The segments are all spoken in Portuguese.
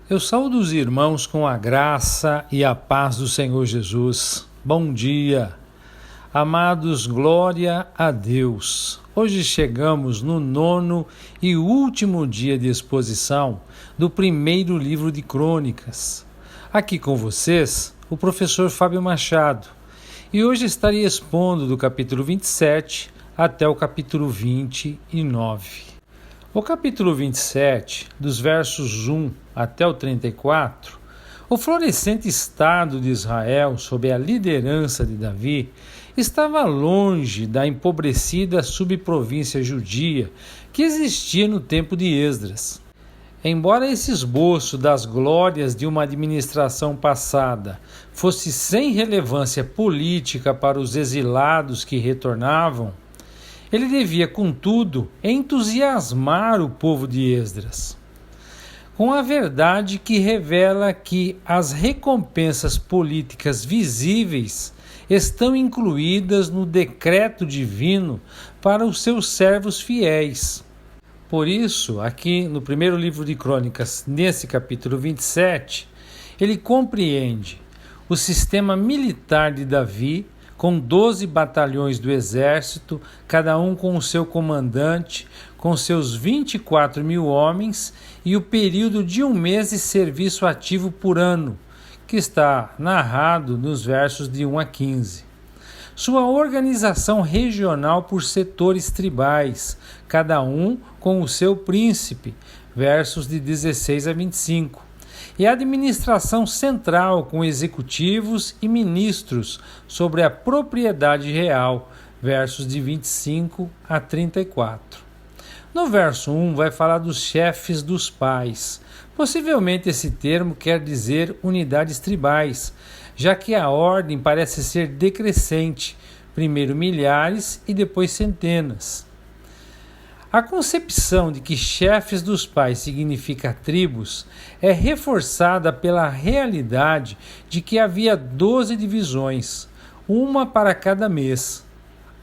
Eu saúdo os irmãos com a graça e a paz do Senhor Jesus. Bom dia. Amados, glória a Deus. Hoje chegamos no 9º e último dia de exposição do primeiro livro de Crônicas. Aqui com vocês, o professor Fábio Machado. E hoje estarei expondo do capítulo 27 até o capítulo 29. O capítulo 27, dos versos 1 até o 34, o florescente estado de Israel, sob a liderança de Davi, estava longe da empobrecida subprovíncia judia que existia no tempo de Esdras. Embora esse esboço das glórias de uma administração passada fosse sem relevância política para os exilados que retornavam, ele devia, contudo, entusiasmar o povo de Esdras, com a verdade que revela que as recompensas políticas visíveis estão incluídas no decreto divino para os seus servos fiéis. Por isso, aqui no primeiro livro de Crônicas, nesse capítulo 27, ele compreende o sistema militar de Davi, com 12 batalhões do exército, cada um com o seu comandante, com seus 24 mil homens, e o período de 1 mês de serviço ativo por ano, que está narrado nos versos de 1 a 15. Sua organização regional por setores tribais, cada um com o seu príncipe, versos de 16 a 25. E a administração central com executivos e ministros sobre a propriedade real, versos de 25 a 34. No verso 1 vai falar dos chefes dos pais. Possivelmente esse termo quer dizer unidades tribais, já que a ordem parece ser decrescente, primeiro milhares e depois centenas. A concepção de que chefes dos pais significa tribos é reforçada pela realidade de que havia 12 divisões, uma para cada mês.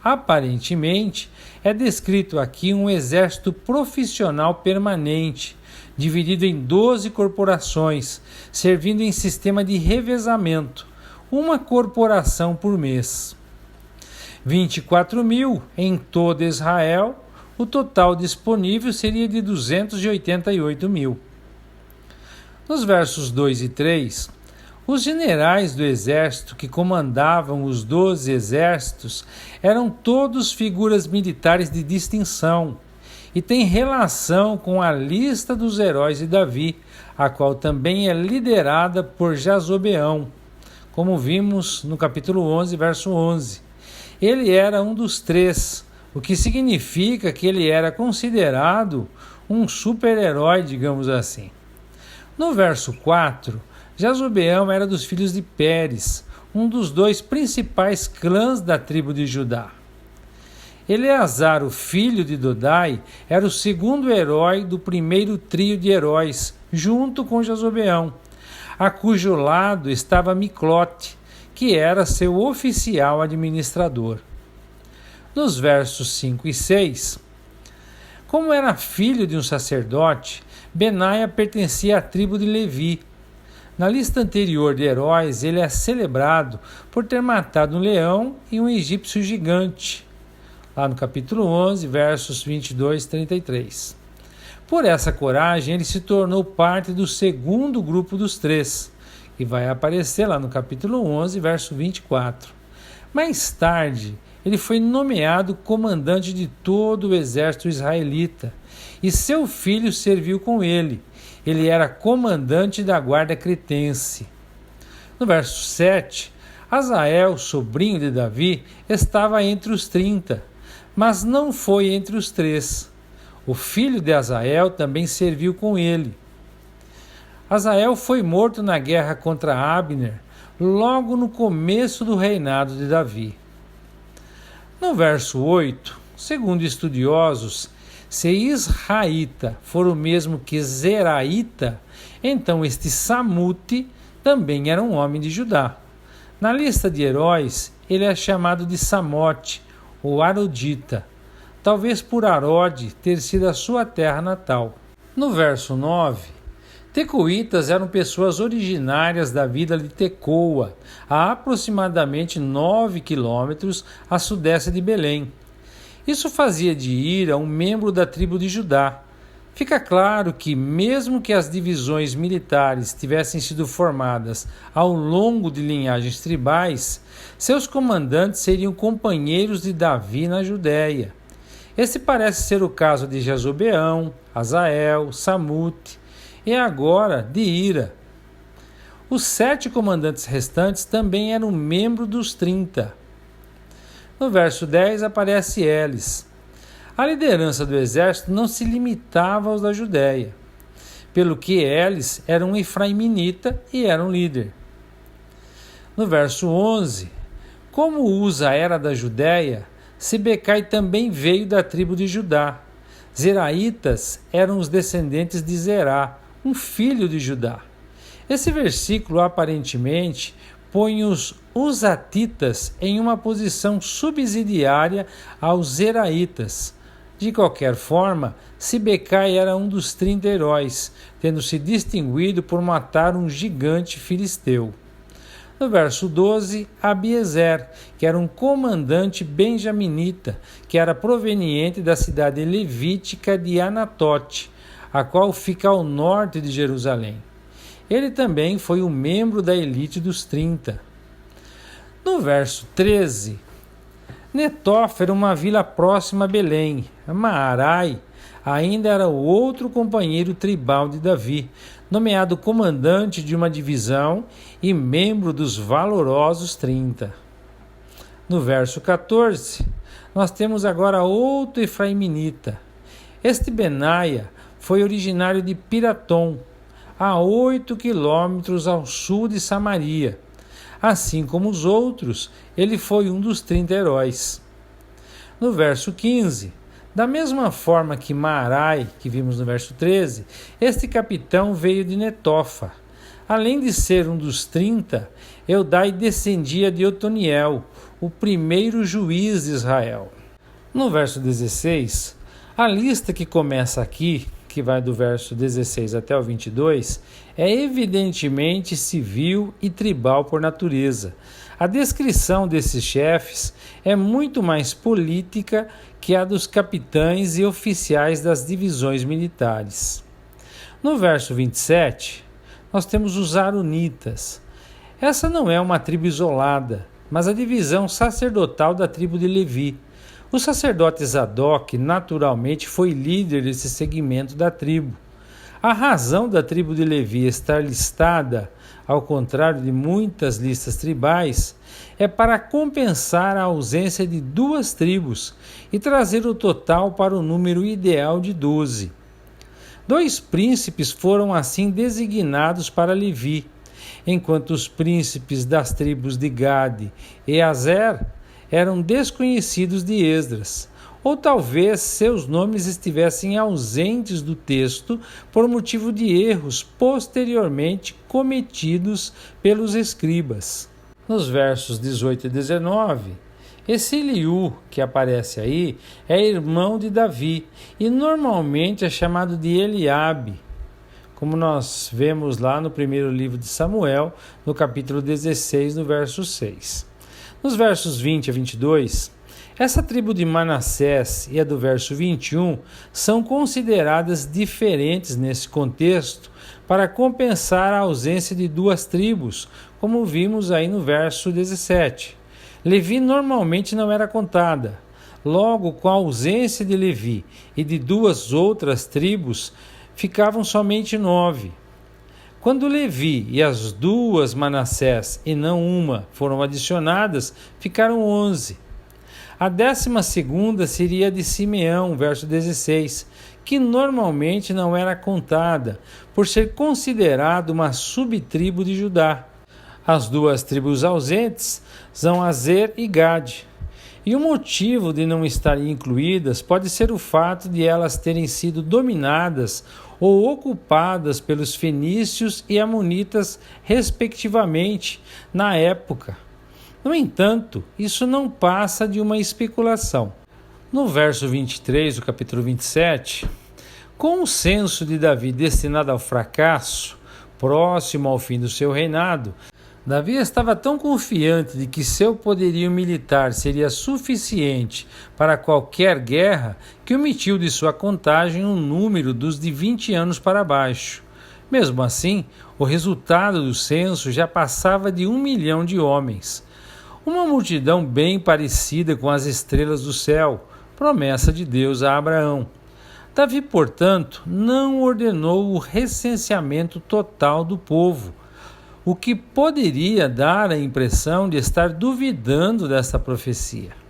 Aparentemente, é descrito aqui um exército profissional permanente, dividido em 12 corporações, servindo em sistema de revezamento, uma corporação por mês. 24 mil em todo Israel. O total disponível seria de 288 mil. Nos versos 2 e 3, os generais do exército que comandavam os 12 exércitos eram todos figuras militares de distinção e têm relação com a lista dos heróis de Davi, a qual também é liderada por Jazobeão, como vimos no capítulo 11, verso 11. Ele era um dos 3, o que significa que ele era considerado um super-herói, digamos assim. No verso 4, Jazobeão era dos filhos de Pérez, um dos 2 principais clãs da tribo de Judá. Eleazar, o filho de Dodai, era o segundo herói do primeiro trio de heróis, junto com Jazobeão, a cujo lado estava Miclote, que era seu oficial administrador. Nos versos 5 e 6, como era filho de um sacerdote, Benaia pertencia à tribo de Levi. Na lista anterior de heróis, ele é celebrado por ter matado um leão e um egípcio gigante, lá no capítulo 11, versos 22 e 33. Por essa coragem, ele se tornou parte do segundo grupo dos 3, que vai aparecer lá no capítulo 11, verso 24. Mais tarde, ele foi nomeado comandante de todo o exército israelita, e seu filho serviu com ele. Ele era comandante da guarda cretense. No verso 7, Azael, sobrinho de Davi, estava entre os 30, mas não foi entre os 3. O filho de Azael também serviu com ele. Azael foi morto na guerra contra Abner, logo no começo do reinado de Davi. No verso 8, segundo estudiosos, se Israíta for o mesmo que Zeraíta, então este Samute também era um homem de Judá. Na lista de heróis, ele é chamado de Samote, ou Arodita, talvez por Arode ter sido a sua terra natal. No verso 9, Tecoitas eram pessoas originárias da vila de Tecoa, a aproximadamente 9 quilômetros a sudeste de Belém. Isso fazia de Ira um membro da tribo de Judá. Fica claro que, mesmo que as divisões militares tivessem sido formadas ao longo de linhagens tribais, seus comandantes seriam companheiros de Davi na Judéia. Esse parece ser o caso de Jazobeão, Azael, Samute e agora de Ira. Os 7 comandantes restantes também eram membros dos 30. No verso 10 aparece Elis. A liderança do exército não se limitava aos da Judéia, pelo que Elis era um efraiminita e era um líder. No verso 11, como Uza era da Judéia, Sibecai também veio da tribo de Judá. Zeraitas eram os descendentes de Zerá, um filho de Judá. Esse versículo aparentemente põe os Uzatitas em uma posição subsidiária aos Zeraitas. De qualquer forma, Sibecai era um dos 30 heróis, tendo se distinguido por matar um gigante filisteu. No verso 12, Abiezer, que era um comandante benjaminita, que era proveniente da cidade levítica de Anatote, a qual fica ao norte de Jerusalém. Ele também foi um membro da elite dos 30. No verso 13, Netofa era uma vila próxima a Belém. Maarai ainda era o outro companheiro tribal de Davi, nomeado comandante de uma divisão e membro dos valorosos 30. No verso 14, nós temos agora outro efraiminita. Este Benaia foi originário de Piratom, a 8 quilômetros ao sul de Samaria. Assim como os outros, ele foi um dos 30 heróis. No verso 15, da mesma forma que Maarai, que vimos no verso 13, este capitão veio de Netofa. Além de ser um dos 30, Eudai descendia de Otoniel, o primeiro juiz de Israel. No verso 16, a lista que começa aqui, que vai do verso 16 até o 22, é evidentemente civil e tribal por natureza. A descrição desses chefes é muito mais política que a dos capitães e oficiais das divisões militares. No verso 27, nós temos os Aronitas. Essa não é uma tribo isolada, mas a divisão sacerdotal da tribo de Levi. O sacerdote Zadok, naturalmente, foi líder desse segmento da tribo. A razão da tribo de Levi estar listada, ao contrário de muitas listas tribais, é para compensar a ausência de 2 tribos e trazer o total para o número ideal de 12. 2 príncipes foram assim designados para Levi, enquanto os príncipes das tribos de Gade e Azer eram desconhecidos de Esdras, ou talvez seus nomes estivessem ausentes do texto por motivo de erros posteriormente cometidos pelos escribas. Nos versos 18 e 19, esse Eliú que aparece aí é irmão de Davi e normalmente é chamado de Eliabe, como nós vemos lá no primeiro livro de Samuel, no capítulo 16, no verso 6. Nos versos 20 a 22, essa tribo de Manassés e a do verso 21 são consideradas diferentes nesse contexto para compensar a ausência de 2 tribos, como vimos aí no verso 17. Levi normalmente não era contada. Logo, com a ausência de Levi e de 2 outras tribos, ficavam somente 9. Quando Levi e as 2 Manassés e não uma foram adicionadas, ficaram 11. A 12ª seria a de Simeão, verso 16, que normalmente não era contada, por ser considerado uma subtribo de Judá. As 2 tribos ausentes são Azer e Gade. E o motivo de não estarem incluídas pode ser o fato de elas terem sido dominadas ou ocupadas pelos fenícios e amonitas, respectivamente, na época. No entanto, isso não passa de uma especulação. No verso 23 do capítulo 27, Com o censo de Davi destinado ao fracasso, próximo ao fim do seu reinado, Davi estava tão confiante de que seu poderio militar seria suficiente para qualquer guerra que omitiu de sua contagem um número dos de 20 anos para baixo. Mesmo assim, o resultado do censo já passava de 1 milhão de homens. Uma multidão bem parecida com as estrelas do céu, promessa de Deus a Abraão. Davi, portanto, não ordenou o recenseamento total do povo, o que poderia dar a impressão de estar duvidando dessa profecia.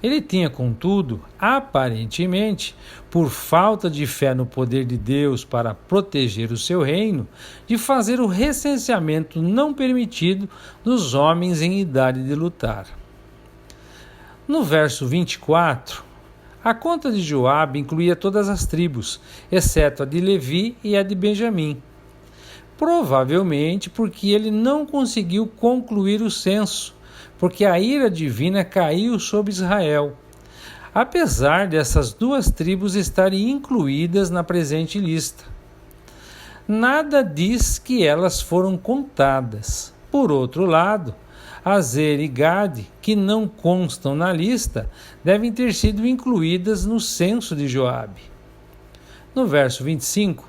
Ele tinha, contudo, aparentemente, por falta de fé no poder de Deus para proteger o seu reino, de fazer o recenseamento não permitido dos homens em idade de lutar. No verso 24, a conta de Joabe incluía todas as tribos, exceto a de Levi e a de Benjamim. Provavelmente porque ele não conseguiu concluir o censo, porque a ira divina caiu sobre Israel, apesar dessas duas tribos estarem incluídas na presente lista. Nada diz que elas foram contadas. Por outro lado, Azer e Gade, que não constam na lista, devem ter sido incluídas no censo de Joabe. No verso 25,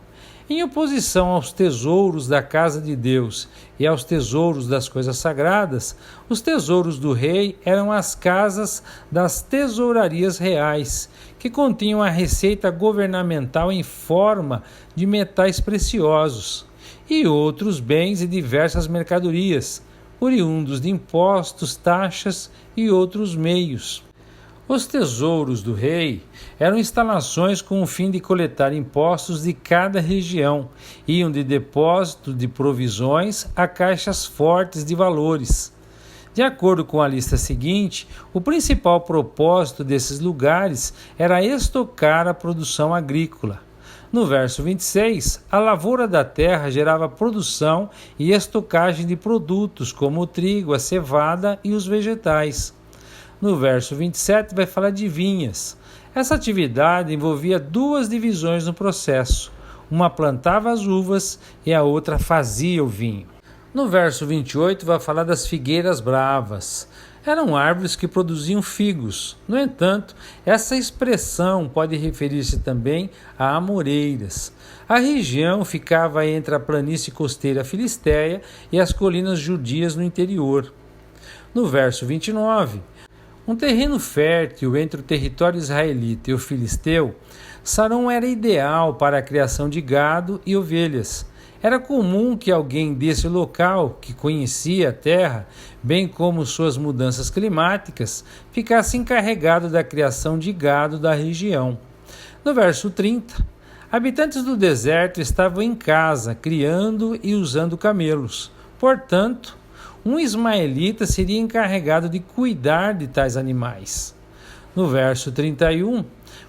em oposição aos tesouros da casa de Deus e aos tesouros das coisas sagradas, os tesouros do rei eram as casas das tesourarias reais, que continham a receita governamental em forma de metais preciosos, e outros bens e diversas mercadorias, oriundos de impostos, taxas e outros meios. Os tesouros do rei eram instalações com o fim de coletar impostos de cada região, iam de depósito de provisões a caixas fortes de valores. De acordo com a lista seguinte, o principal propósito desses lugares era estocar a produção agrícola. No verso 26, a lavoura da terra gerava produção e estocagem de produtos como o trigo, a cevada e os vegetais. No verso 27 vai falar de vinhas. Essa atividade envolvia duas divisões no processo. Uma plantava as uvas e a outra fazia o vinho. No verso 28 vai falar das figueiras bravas. Eram árvores que produziam figos. No entanto, essa expressão pode referir-se também a amoreiras. A região ficava entre a planície costeira filisteia e as colinas judias no interior. No verso 29, um terreno fértil entre o território israelita e o filisteu, Sarão era ideal para a criação de gado e ovelhas. Era comum que alguém desse local, que conhecia a terra, bem como suas mudanças climáticas, ficasse encarregado da criação de gado da região. No verso 30, habitantes do deserto estavam em casa, criando e usando camelos. Portanto, um ismaelita seria encarregado de cuidar de tais animais. No verso 31,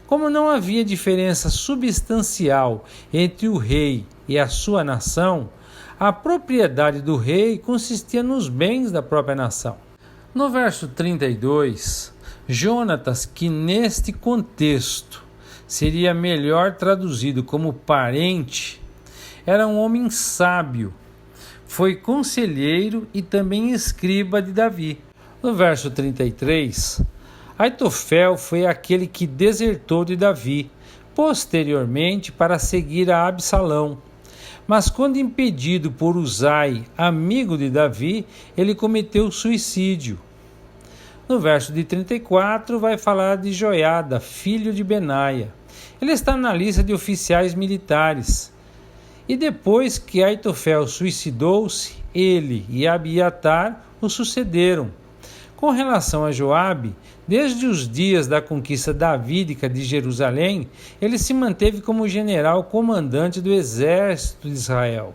como não havia diferença substancial entre o rei e a sua nação, a propriedade do rei consistia nos bens da própria nação. No verso 32, Jonatas, que neste contexto seria melhor traduzido como parente, era um homem sábio, foi conselheiro e também escriba de Davi. No verso 33, Aitofel foi aquele que desertou de Davi, posteriormente para seguir a Absalão. Mas quando impedido por Uzai, amigo de Davi, ele cometeu suicídio. No verso de 34 vai falar de Joiada, filho de Benaia. Ele está na lista de oficiais militares. E depois que Aitofel suicidou-se, ele e Abiatar o sucederam. Com relação a Joabe, desde os dias da conquista davídica de Jerusalém, ele se manteve como general comandante do exército de Israel.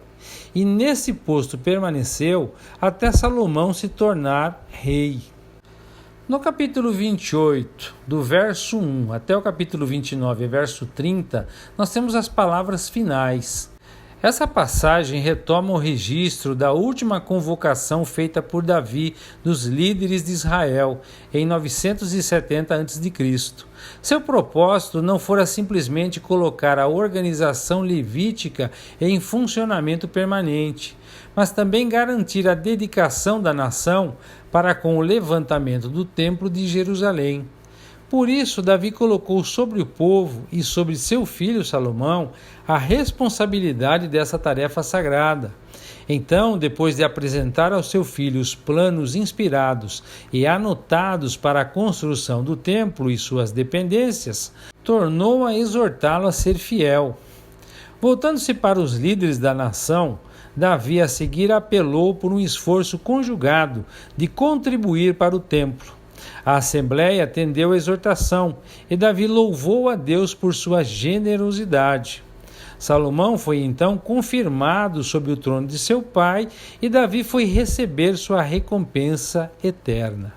E nesse posto permaneceu até Salomão se tornar rei. No capítulo 28, do verso 1 até o capítulo 29, verso 30, nós temos as palavras finais. Essa passagem retoma o registro da última convocação feita por Davi dos líderes de Israel em 970 a.C. Seu propósito não fora simplesmente colocar a organização levítica em funcionamento permanente, mas também garantir a dedicação da nação para com o levantamento do Templo de Jerusalém. Por isso, Davi colocou sobre o povo e sobre seu filho Salomão a responsabilidade dessa tarefa sagrada. Então, depois de apresentar ao seu filho os planos inspirados e anotados para a construção do templo e suas dependências, tornou a exortá-lo a ser fiel. Voltando-se para os líderes da nação, Davi a seguir apelou por um esforço conjugado de contribuir para o templo. A Assembleia atendeu a exortação e Davi louvou a Deus por sua generosidade. Salomão foi então confirmado sob o trono de seu pai e Davi foi receber sua recompensa eterna.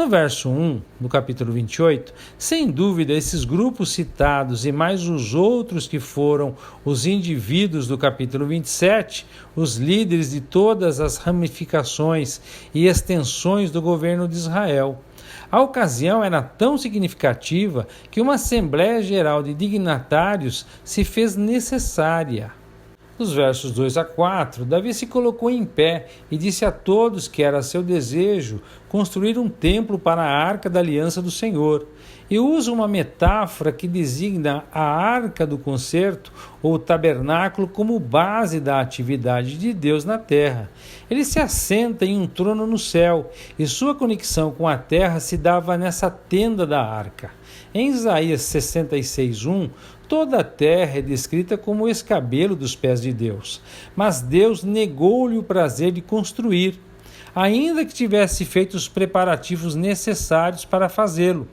No verso 1, do capítulo 28, sem dúvida esses grupos citados e mais os outros que foram os indivíduos do capítulo 27, os líderes de todas as ramificações e extensões do governo de Israel. A ocasião era tão significativa que uma Assembleia Geral de Dignatários se fez necessária. Nos versos 2 a 4, Davi se colocou em pé e disse a todos que era seu desejo construir um templo para a Arca da Aliança do Senhor. E usa uma metáfora que designa a Arca do Concerto ou tabernáculo como base da atividade de Deus na terra. Ele se assenta em um trono no céu e sua conexão com a terra se dava nessa tenda da Arca. Em Isaías 66:1, toda a terra é descrita como o escabelo dos pés de Deus, mas Deus negou-lhe o prazer de construir, ainda que tivesse feito os preparativos necessários para fazê-lo,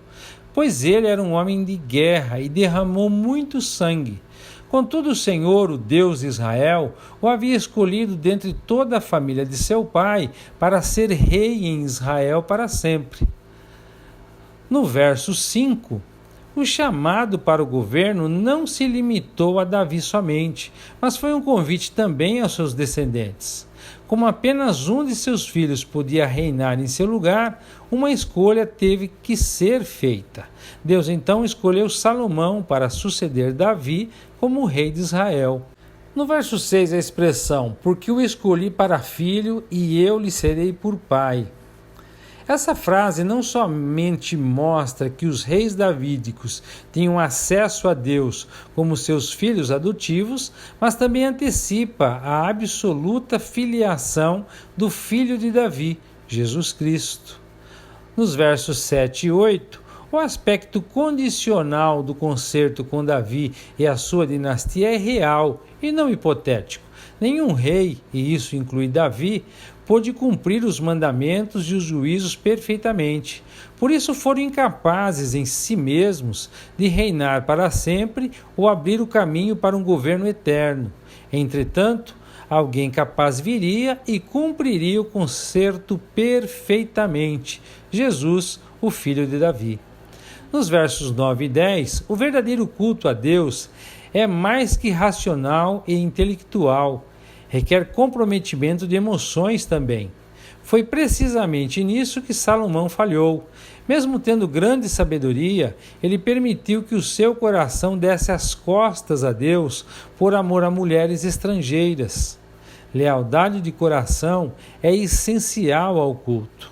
pois ele era um homem de guerra e derramou muito sangue. Contudo, o Senhor, o Deus de Israel, o havia escolhido dentre toda a família de seu pai para ser rei em Israel para sempre. No verso 5, o chamado para o governo não se limitou a Davi somente, mas foi um convite também aos seus descendentes. Como apenas um de seus filhos podia reinar em seu lugar, uma escolha teve que ser feita. Deus então escolheu Salomão para suceder Davi como rei de Israel. No verso 6, a expressão, porque o escolhi para filho e eu lhe serei por pai. Essa frase não somente mostra que os reis davídicos tinham acesso a Deus como seus filhos adotivos, mas também antecipa a absoluta filiação do filho de Davi, Jesus Cristo. Nos versos 7 e 8, o aspecto condicional do concerto com Davi e a sua dinastia é real e não hipotético. Nenhum rei, e isso inclui Davi, pôde cumprir os mandamentos e os juízos perfeitamente. Por isso foram incapazes em si mesmos de reinar para sempre ou abrir o caminho para um governo eterno. Entretanto, alguém capaz viria e cumpriria o concerto perfeitamente, Jesus, o filho de Davi. Nos versos 9 e 10, o verdadeiro culto a Deus é mais que racional e intelectual, requer comprometimento de emoções também. Foi precisamente nisso que Salomão falhou. Mesmo tendo grande sabedoria, ele permitiu que o seu coração desse as costas a Deus por amor a mulheres estrangeiras. Lealdade de coração é essencial ao culto.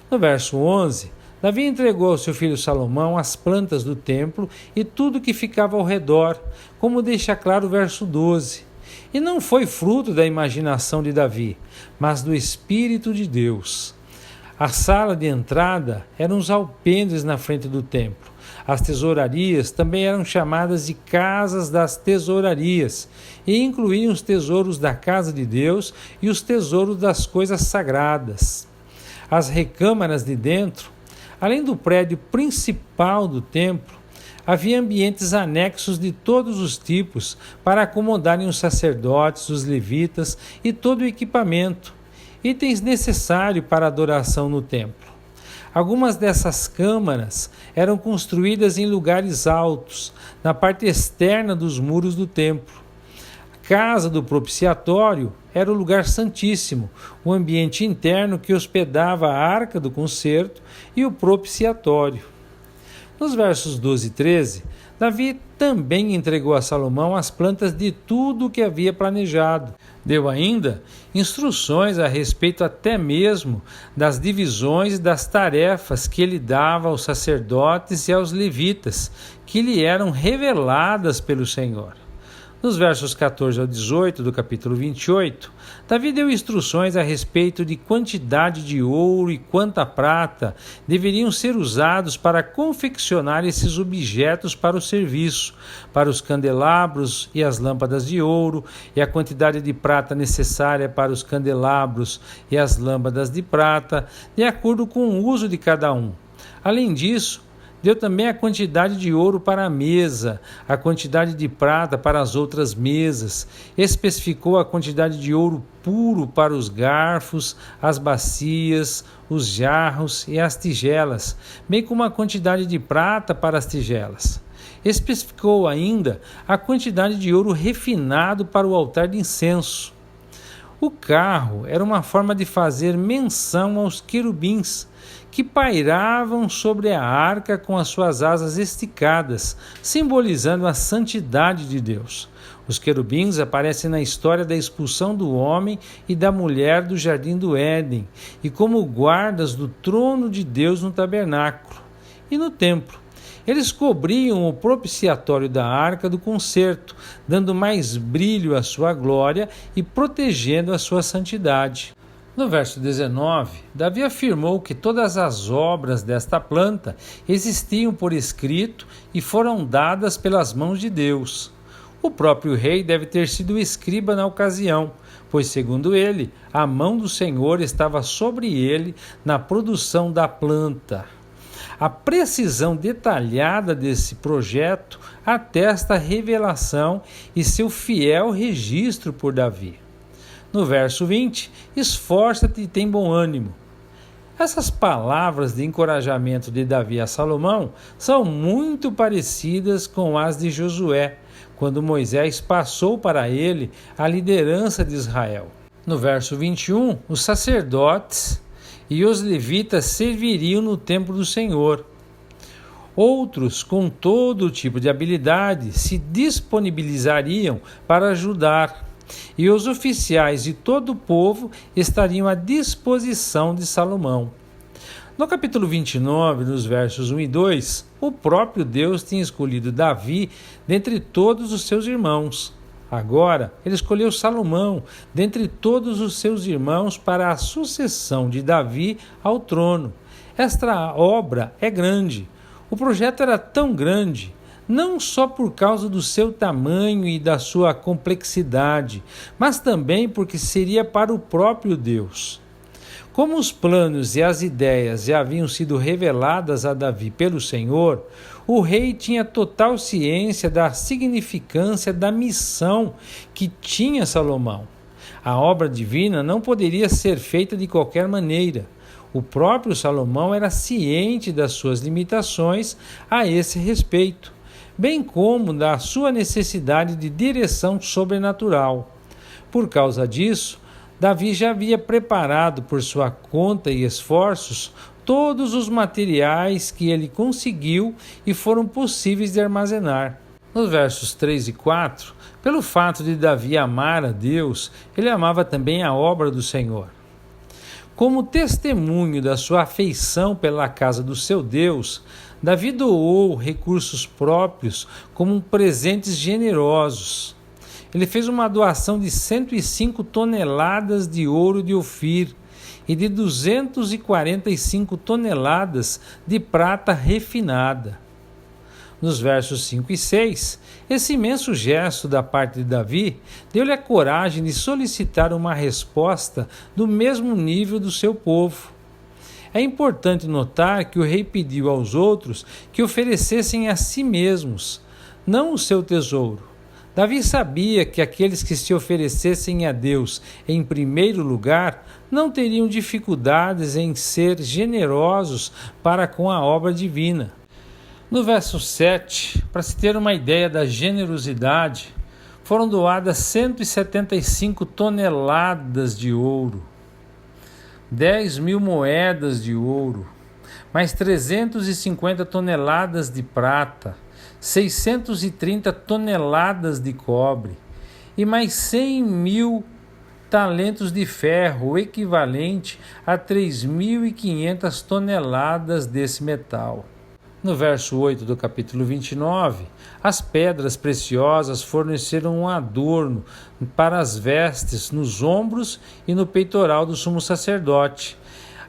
No verso 11, Davi entregou ao seu filho Salomão as plantas do templo e tudo que ficava ao redor, como deixa claro o verso 12. E não foi fruto da imaginação de Davi, mas do Espírito de Deus. A sala de entrada eram os alpendres na frente do templo. As tesourarias também eram chamadas de casas das tesourarias e incluíam os tesouros da casa de Deus e os tesouros das coisas sagradas. As recâmaras de dentro, além do prédio principal do templo, havia ambientes anexos de todos os tipos para acomodarem os sacerdotes, os levitas e todo o equipamento, itens necessários para a adoração no templo. Algumas dessas câmaras eram construídas em lugares altos, na parte externa dos muros do templo. casa do propiciatório era o lugar santíssimo, o ambiente interno que hospedava a arca do concerto e o propiciatório. Nos versos 12 e 13, Davi também entregou a Salomão as plantas de tudo o que havia planejado. Deu ainda instruções a respeito até mesmo das divisões e das tarefas que ele dava aos sacerdotes e aos levitas, que lhe eram reveladas pelo Senhor. Nos versos 14 ao 18 do capítulo 28, Davi deu instruções a respeito de quantidade de ouro e quanta prata deveriam ser usados para confeccionar esses objetos para o serviço, para os candelabros e as lâmpadas de ouro, e a quantidade de prata necessária para os candelabros e as lâmpadas de prata, de acordo com o uso de cada um. Além disso, deu também a quantidade de ouro para a mesa, a quantidade de prata para as outras mesas. Especificou a quantidade de ouro puro para os garfos, as bacias, os jarros e as tigelas, bem como a quantidade de prata para as tigelas. Especificou ainda a quantidade de ouro refinado para o altar de incenso. O carro era uma forma de fazer menção aos querubins, que pairavam sobre a arca com as suas asas esticadas, simbolizando a santidade de Deus. Os querubins aparecem na história da expulsão do homem e da mulher do jardim do Éden, e como guardas do trono de Deus no tabernáculo e no templo. Eles cobriam o propiciatório da arca do concerto, dando mais brilho à sua glória e protegendo a sua santidade. No verso 19, Davi afirmou que todas as obras desta planta existiam por escrito e foram dadas pelas mãos de Deus. O próprio rei deve ter sido o escriba na ocasião, pois, segundo ele, a mão do Senhor estava sobre ele na produção da planta. A precisão detalhada desse projeto atesta a revelação e seu fiel registro por Davi. No verso 20, esforça-te e tem bom ânimo. Essas palavras de encorajamento de Davi a Salomão são muito parecidas com as de Josué, quando Moisés passou para ele a liderança de Israel. No verso 21, os sacerdotes e os levitas serviriam no templo do Senhor. Outros, com todo tipo de habilidade, se disponibilizariam para ajudar, e os oficiais de todo o povo estariam à disposição de Salomão. No capítulo 29, nos versos 1 e 2, o próprio Deus tinha escolhido Davi dentre todos os seus irmãos. Agora, ele escolheu Salomão dentre todos os seus irmãos para a sucessão de Davi ao trono. Esta obra é grande. O projeto era tão grande, não só por causa do seu tamanho e da sua complexidade, mas também porque seria para o próprio Deus. Como os planos e as ideias já haviam sido reveladas a Davi pelo Senhor, o rei tinha total ciência da significância da missão que tinha Salomão. A obra divina não poderia ser feita de qualquer maneira. O próprio Salomão era ciente das suas limitações a esse respeito, bem como da sua necessidade de direção sobrenatural. Por causa disso, Davi já havia preparado por sua conta e esforços todos os materiais que ele conseguiu e foram possíveis de armazenar. Nos versos 3 e 4, pelo fato de Davi amar a Deus, ele amava também a obra do Senhor. Como testemunho da sua afeição pela casa do seu Deus, Davi doou recursos próprios como presentes generosos. Ele fez uma doação de 105 toneladas de ouro de Ofir e de 245 toneladas de prata refinada. Nos versos 5 e 6, esse imenso gesto da parte de Davi deu-lhe a coragem de solicitar uma resposta do mesmo nível do seu povo. É importante notar que o rei pediu aos outros que oferecessem a si mesmos, não o seu tesouro. Davi sabia que aqueles que se oferecessem a Deus em primeiro lugar não teriam dificuldades em ser generosos para com a obra divina. No verso 7, para se ter uma ideia da generosidade, Foram doadas 175 toneladas de ouro, 10.000 moedas de ouro, mais 350 toneladas de prata, 630 toneladas de cobre e mais 100.000 talentos de ferro, o equivalente a 3.500 toneladas desse metal. No verso 8 do capítulo 29, as pedras preciosas forneceram um adorno para as vestes nos ombros e no peitoral do sumo sacerdote.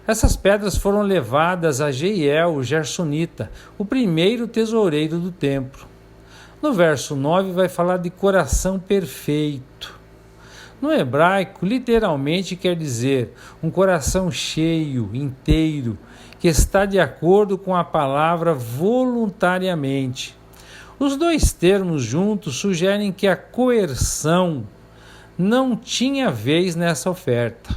Essas pedras foram levadas a Jeiel, o Gersonita, o primeiro tesoureiro do templo. No verso 9 vai falar de coração perfeito. No hebraico, literalmente quer dizer um coração cheio, inteiro, que está de acordo com a palavra voluntariamente. Os dois termos juntos sugerem que a coerção não tinha vez nessa oferta.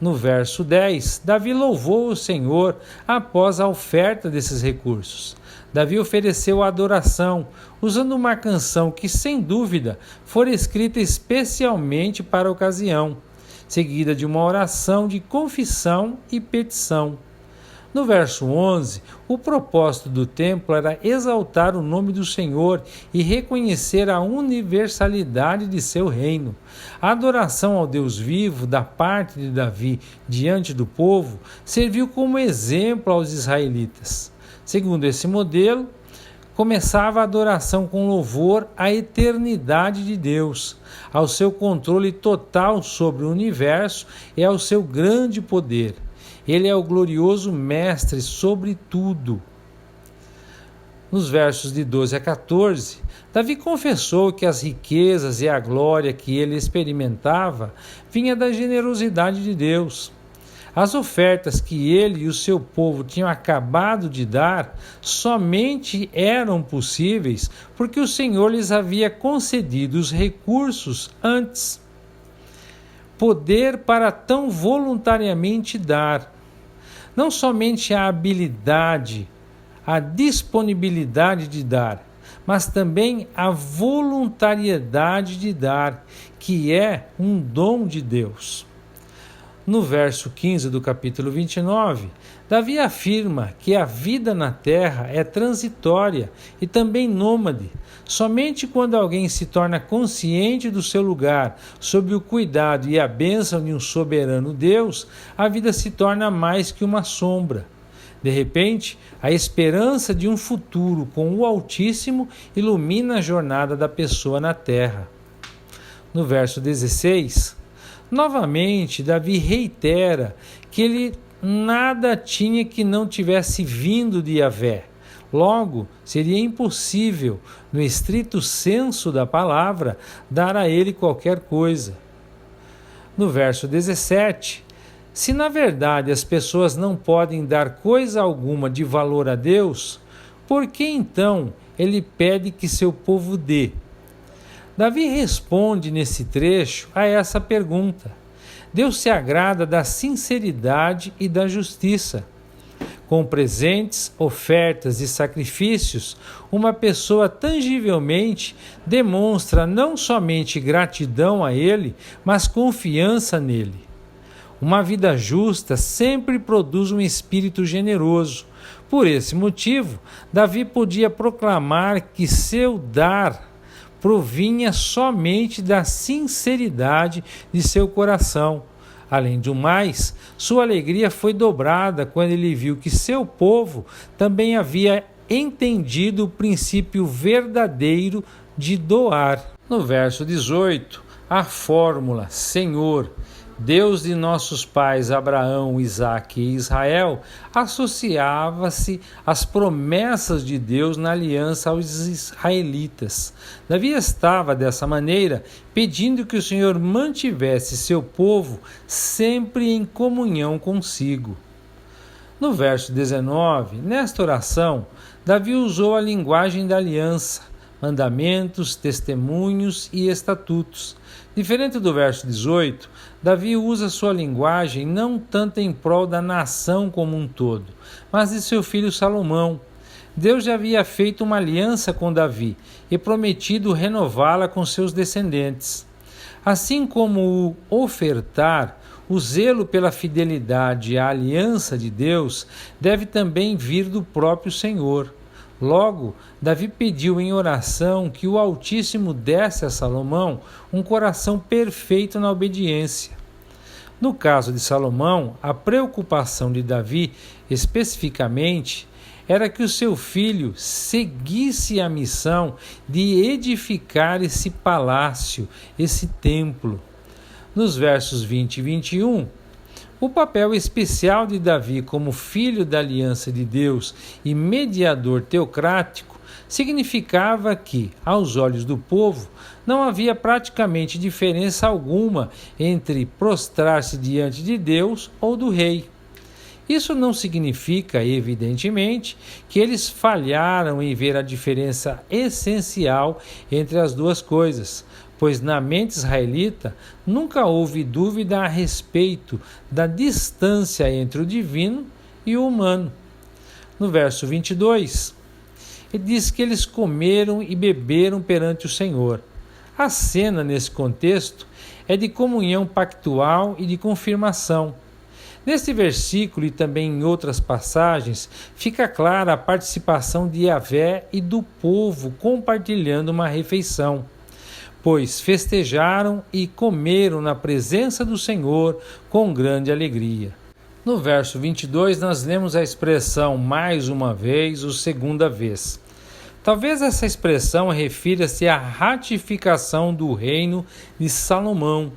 No verso 10, Davi louvou o Senhor após a oferta desses recursos. Davi ofereceu a adoração, usando uma canção que, sem dúvida, fora escrita especialmente para a ocasião, seguida de uma oração de confissão e petição. No verso 11, o propósito do templo era exaltar o nome do Senhor e reconhecer a universalidade de seu reino. A adoração ao Deus vivo da parte de Davi diante do povo serviu como exemplo aos israelitas. Segundo esse modelo, começava a adoração com louvor à eternidade de Deus, ao seu controle total sobre o universo e ao seu grande poder. Ele é o glorioso mestre sobre tudo. Nos versos de 12 a 14, Davi confessou que as riquezas e a glória que ele experimentava vinha da generosidade de Deus. As ofertas que ele e o seu povo tinham acabado de dar somente eram possíveis porque o Senhor lhes havia concedido os recursos antes. Poder para tão voluntariamente dar. Não somente a habilidade, a disponibilidade de dar, mas também a voluntariedade de dar, que é um dom de Deus. No verso 15 do capítulo 29, Davi afirma que a vida na terra é transitória e também nômade. Somente quando alguém se torna consciente do seu lugar, sob o cuidado e a bênção de um soberano Deus, a vida se torna mais que uma sombra. De repente, a esperança de um futuro com o Altíssimo ilumina a jornada da pessoa na terra. No verso 16, novamente, Davi reitera que ele nada tinha que não tivesse vindo de Yahvé. Logo, seria impossível, no estrito senso da palavra, dar a ele qualquer coisa. No verso 17, se na verdade as pessoas não podem dar coisa alguma de valor a Deus, por que então ele pede que seu povo dê? Davi responde nesse trecho a essa pergunta. Deus se agrada da sinceridade e da justiça. Com presentes, ofertas e sacrifícios, uma pessoa tangivelmente demonstra não somente gratidão a Ele, mas confiança nele. Uma vida justa sempre produz um espírito generoso. Por esse motivo, Davi podia proclamar que seu dar provinha somente da sinceridade de seu coração. Além do mais, sua alegria foi dobrada quando ele viu que seu povo também havia entendido o princípio verdadeiro de doar. No verso 18, a fórmula Senhor, Deus de nossos pais Abraão, Isaque e Israel, associava-se às promessas de Deus na aliança aos israelitas. Davi estava, dessa maneira, pedindo que o Senhor mantivesse seu povo sempre em comunhão consigo. No verso 19, nesta oração, Davi usou a linguagem da aliança, mandamentos, testemunhos e estatutos. Diferente do verso 18, Davi usa sua linguagem não tanto em prol da nação como um todo, mas de seu filho Salomão. Deus já havia feito uma aliança com Davi e prometido renová-la com seus descendentes. Assim como o ofertar, o zelo pela fidelidade à aliança de Deus deve também vir do próprio Senhor. Logo, Davi pediu em oração que o Altíssimo desse a Salomão um coração perfeito na obediência. No caso de Salomão, a preocupação de Davi, especificamente, era que o seu filho seguisse a missão de edificar esse palácio, esse templo. Nos versos 20 e 21, o papel especial de Davi como filho da aliança de Deus e mediador teocrático significava que, aos olhos do povo, não havia praticamente diferença alguma entre prostrar-se diante de Deus ou do rei. Isso não significa, evidentemente, que eles falharam em ver a diferença essencial entre as duas coisas, pois na mente israelita nunca houve dúvida a respeito da distância entre o divino e o humano. No verso 22, ele diz que eles comeram e beberam perante o Senhor. A cena, nesse contexto, é de comunhão pactual e de confirmação. Neste versículo e também em outras passagens, fica clara a participação de Yahvé e do povo compartilhando uma refeição, pois festejaram e comeram na presença do Senhor com grande alegria. No verso 22, nós lemos a expressão mais uma vez ou segunda vez. Talvez essa expressão refira-se à ratificação do reino de Salomão.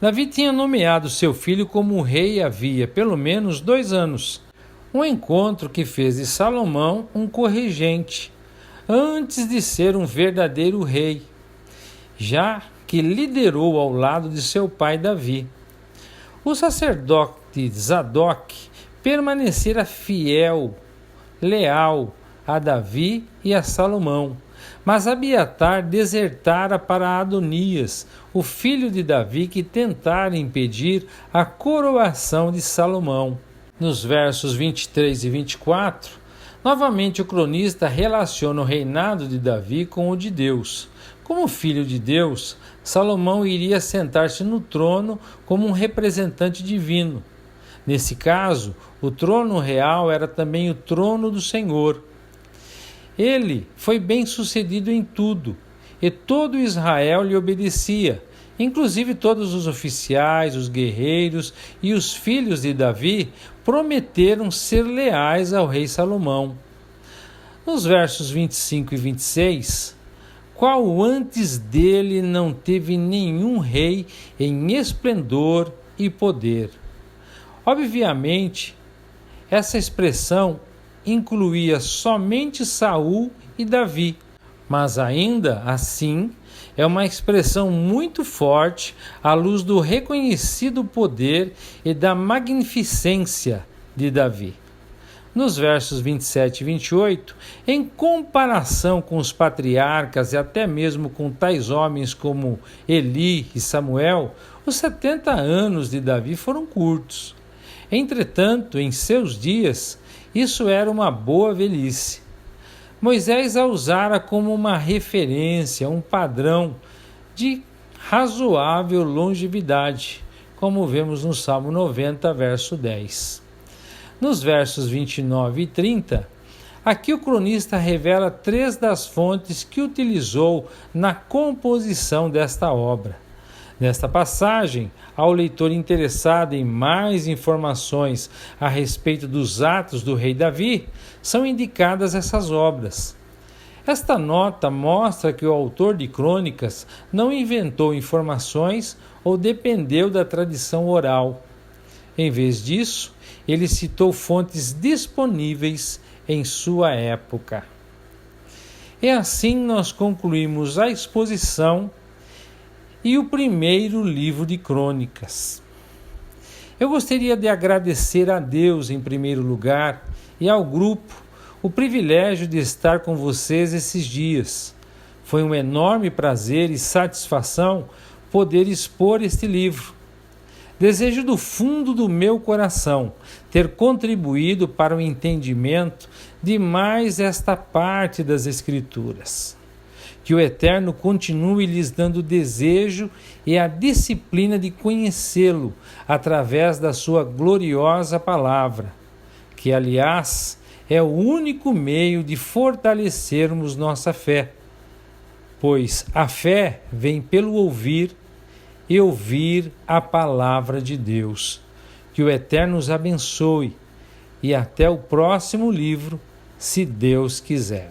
Davi tinha nomeado seu filho como rei havia pelo menos 2 anos, um encontro que fez de Salomão um corregente, antes de ser um verdadeiro rei, já que liderou ao lado de seu pai Davi. O sacerdote Zadok permanecera fiel, leal a Davi e a Salomão, mas Abiatar desertara para Adonias, o filho de Davi, que tentara impedir a coroação de Salomão. Nos versos 23 e 24, novamente o cronista relaciona o reinado de Davi com o de Deus. Como filho de Deus, Salomão iria sentar-se no trono como um representante divino. Nesse caso, o trono real era também o trono do Senhor. Ele foi bem-sucedido em tudo, e todo Israel lhe obedecia, inclusive todos os oficiais, os guerreiros e os filhos de Davi prometeram ser leais ao rei Salomão. Nos versos 25 e 26, qual antes dele não teve nenhum rei em esplendor e poder? Obviamente, essa expressão incluía somente Saul e Davi, mas ainda assim é uma expressão muito forte à luz do reconhecido poder e da magnificência de Davi. Nos versos 27 e 28, em comparação com os patriarcas e até mesmo com tais homens como Eli e Samuel, os 70 anos de Davi foram curtos. Entretanto, em seus dias, isso era uma boa velhice. Moisés a usara como uma referência, um padrão de razoável longevidade, como vemos no Salmo 90, verso 10. Nos versos 29 e 30, aqui o cronista revela 3 das fontes que utilizou na composição desta obra. Nesta passagem, ao leitor interessado em mais informações a respeito dos atos do rei Davi, são indicadas essas obras. Esta nota mostra que o autor de crônicas não inventou informações ou dependeu da tradição oral. Em vez disso, ele citou fontes disponíveis em sua época. E assim nós concluímos a exposição e o primeiro livro de crônicas. Eu gostaria de agradecer a Deus em primeiro lugar e ao grupo o privilégio de estar com vocês esses dias. Foi um enorme prazer e satisfação poder expor este livro. Desejo do fundo do meu coração ter contribuído para o entendimento de mais esta parte das Escrituras. Que o Eterno continue lhes dando desejo e a disciplina de conhecê-lo através da sua gloriosa palavra, que, aliás, é o único meio de fortalecermos nossa fé, pois a fé vem pelo ouvir e ouvir a palavra de Deus. Que o Eterno os abençoe e até o próximo livro, se Deus quiser.